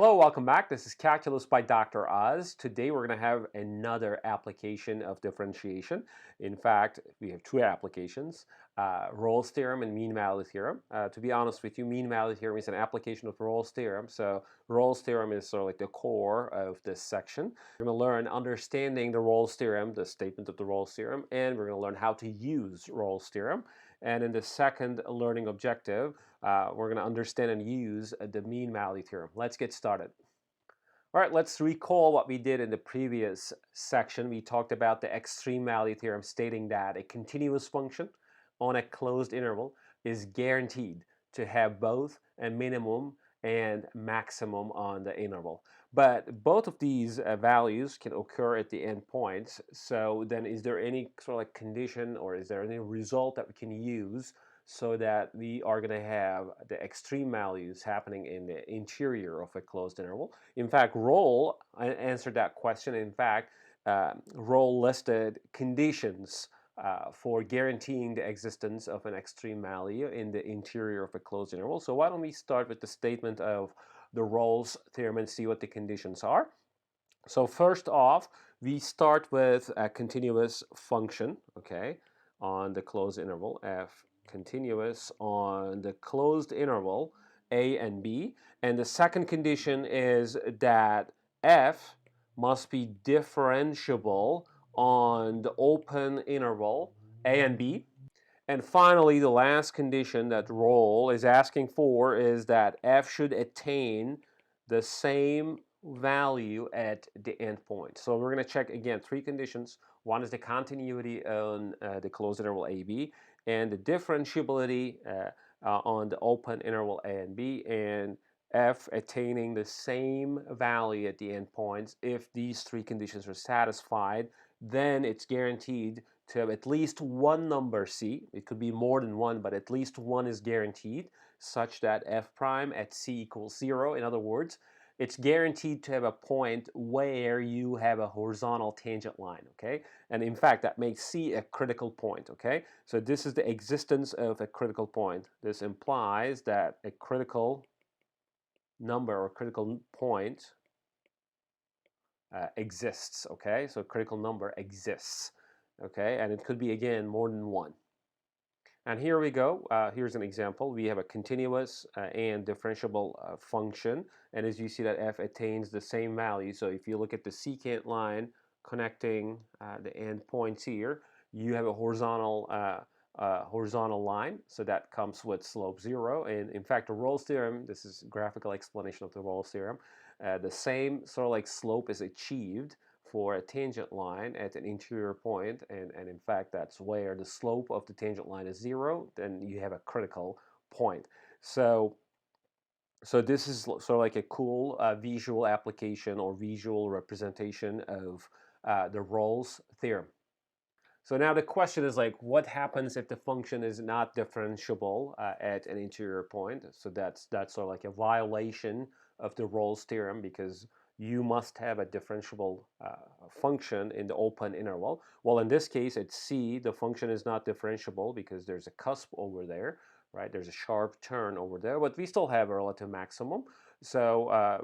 Hello, welcome back. This is Calculus by Dr. Oz. Today we're going to have another application of differentiation. In fact, we have two applications, Rolle's theorem and mean value theorem. To be honest with you, mean value theorem is an application of Rolle's theorem. So Rolle's theorem is sort of like the core of this section. We're going to learn understanding the Rolle's theorem, the statement of the Rolle's theorem, and we're going to learn how to use Rolle's theorem. And in the second learning objective, we're going to understand and use the mean value theorem. Let's get started. All right, let's recall what we did in the previous section. We talked about the extreme value theorem stating that a continuous function on a closed interval is guaranteed to have both a minimum and maximum on the interval. But both of these values can occur at the endpoints. So then is there any sort of like condition or is there any result that we can use so that we are going to have the extreme values happening in the interior of a closed interval? In fact, Rolle answered that question. In fact, Rolle listed conditions for guaranteeing the existence of an extreme value in the interior of a closed interval. So why don't we start with the statement of the Rolle's theorem and see what the conditions are. So first off, we start with a continuous function, okay, on the closed interval, f continuous on the closed interval a and b. And the second condition is that f must be differentiable on the open interval a and b. And finally, the last condition that Rolle is asking for is that f should attain the same value at the endpoint. So we're going to check again three conditions. One is the continuity on the closed interval AB, and the differentiability on the open interval A and B, and f attaining the same value at the endpoints. If these three conditions are satisfied, then it's guaranteed to have at least one number c. It could be more than one, but at least one is guaranteed, such that f prime at c equals 0. In other words, it's guaranteed to have a point where you have a horizontal tangent line, okay? And in fact, that makes c a critical point, okay? So this is the existence of a critical point. This implies that a critical number or critical point exists, okay? So a critical number exists, okay? And it could be, again, more than one. And here we go. Here's an example. We have a continuous and differentiable function. And as you see that f attains the same value. So if you look at the secant line connecting the endpoints here, you have a horizontal line. So that comes with slope 0. And in fact, the Rolle's theorem, this is a graphical explanation of the Rolle's theorem, the same sort of like slope is achieved for a tangent line at an interior point, and in fact that's where the slope of the tangent line is 0, then you have a critical point. So this is sort of like a cool visual application or visual representation of the Rolle's theorem. So now the question is like, what happens if the function is not differentiable at an interior point? So that's sort of like a violation of the Rolle's theorem, because you must have a differentiable function in the open interval. Well, in this case, at c, the function is not differentiable because there's a cusp over there, right? There's a sharp turn over there, but we still have a relative maximum. So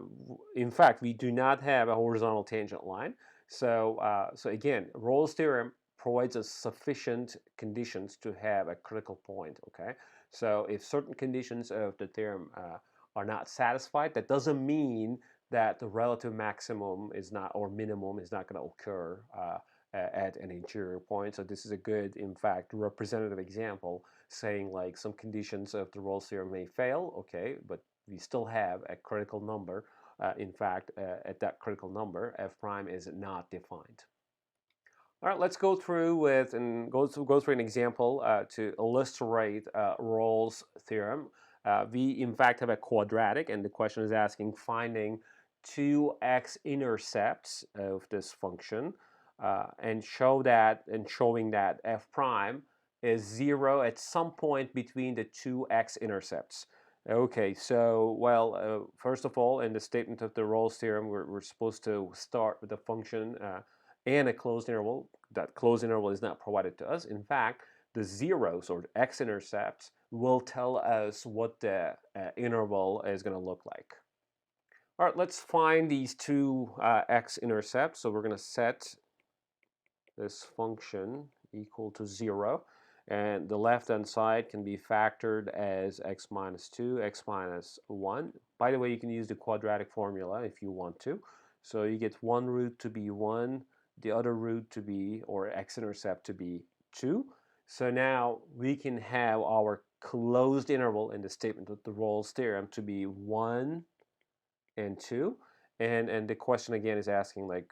in fact, we do not have a horizontal tangent line. So again, Rolle's theorem provides us sufficient conditions to have a critical point, okay? So if certain conditions of the theorem are not satisfied, that doesn't mean that the relative maximum is not, or minimum is not going to occur at an interior point. So this is a good, in fact, representative example saying like some conditions of the Rolle's theorem may fail, okay, but we still have a critical number. In fact, at that critical number, f prime is not defined. All right, let's go through an example to illustrate Rolle's theorem. We in fact have a quadratic, and the question is asking finding two x-intercepts of this function and showing that f prime is 0 at some point between the two x-intercepts. Okay, so well, first of all, in the statement of the Rolle's theorem, we're supposed to start with a function and a closed interval. That closed interval is not provided to us. In fact, the zeros or the x-intercepts will tell us what the interval is going to look like. All right, let's find these two x-intercepts. So we're going to set this function equal to 0. And the left-hand side can be factored as x minus 2, x minus 1. By the way, you can use the quadratic formula if you want to. So you get one root to be 1, the other root to be, or x-intercept to be 2. So now we can have our closed interval in the statement of the Rolle's theorem to be 1 and 2. And the question again is asking like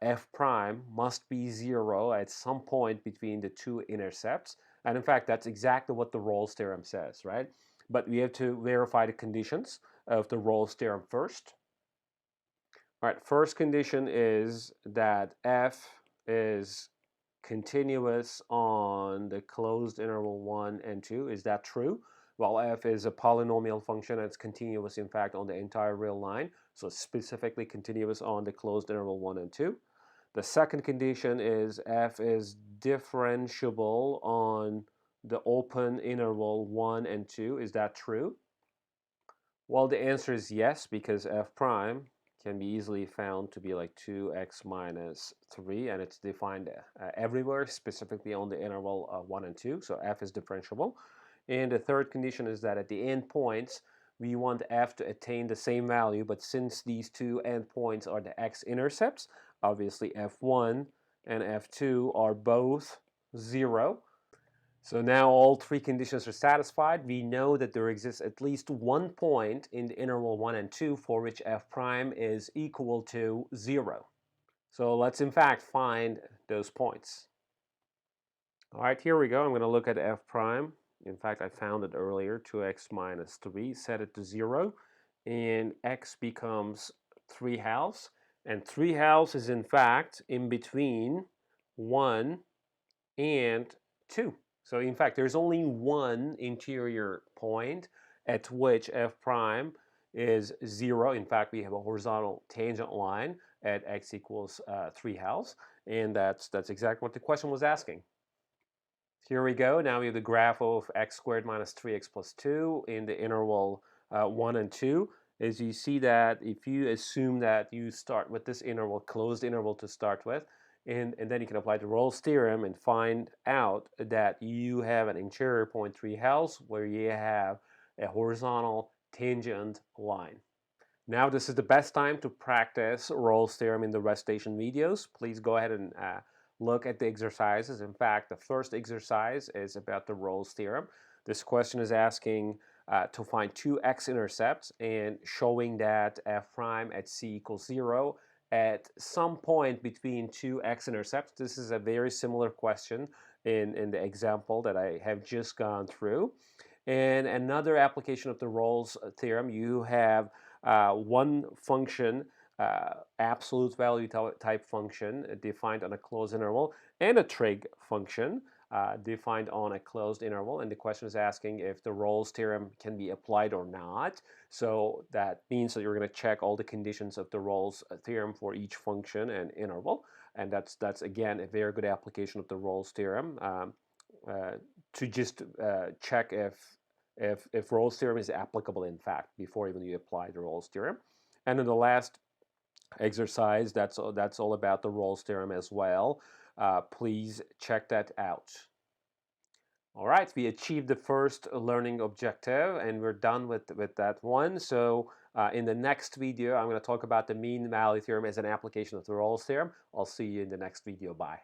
f prime must be 0 at some point between the two intercepts. And in fact, that's exactly what the Rolle's theorem says, right? But we have to verify the conditions of the Rolle's theorem first. All right, first condition is that f is continuous on the closed interval 1 and 2. Is that true? Well, f is a polynomial function and it's continuous, in fact, on the entire real line. So specifically continuous on the closed interval 1 and 2. The second condition is f is differentiable on the open interval 1 and 2. Is that true? Well, the answer is yes, because f prime can be easily found to be like 2x minus 3, and it's defined everywhere, specifically on the interval 1 and 2, so f is differentiable. And the third condition is that at the endpoints, we want f to attain the same value, but since these two endpoints are the x-intercepts, obviously f1 and f2 are both 0. So now all three conditions are satisfied. We know that there exists at least one point in the interval 1 and 2 for which f prime is equal to 0. So let's in fact find those points. All right, here we go. I'm going to look at f prime. In fact, I found it earlier, 2x minus 3. Set it to 0, and x becomes 3/2. And 3/2 is in fact in between 1 and 2. So in fact, there's only one interior point at which f prime is 0. In fact, we have a horizontal tangent line at x equals 3/2, and that's exactly what the question was asking. Here we go. Now we have the graph of x squared minus 3x plus 2 in the interval 1 and 2. As you see that if you assume that you start with this interval, closed interval to start with, and then you can apply the Rolle's theorem and find out that you have an interior point 3/2 where you have a horizontal tangent line. Now this is the best time to practice Rolle's theorem in the recitation videos. Please go ahead and look at the exercises. In fact, the first exercise is about the Rolle's theorem. This question is asking to find two x-intercepts and showing that f prime at c equals 0 at some point between two x-intercepts. This is a very similar question in the example that I have just gone through. And another application of the Rolle's theorem, you have one function, absolute value type function defined on a closed interval, and a trig function defined on a closed interval. And the question is asking if the Rolle's theorem can be applied or not. So that means that you're going to check all the conditions of the Rolle's theorem for each function and interval. And that's again a very good application of the Rolle's theorem to just check if Rolle's theorem is applicable in fact before even you apply the Rolle's theorem. And then the last exercise, that's all about the Rolle's theorem as well. Please check that out. All right, we achieved the first learning objective and we're done with that one. So in the next video, I'm going to talk about the mean value theorem as an application of the Rolle's theorem. I'll see you in the next video. Bye.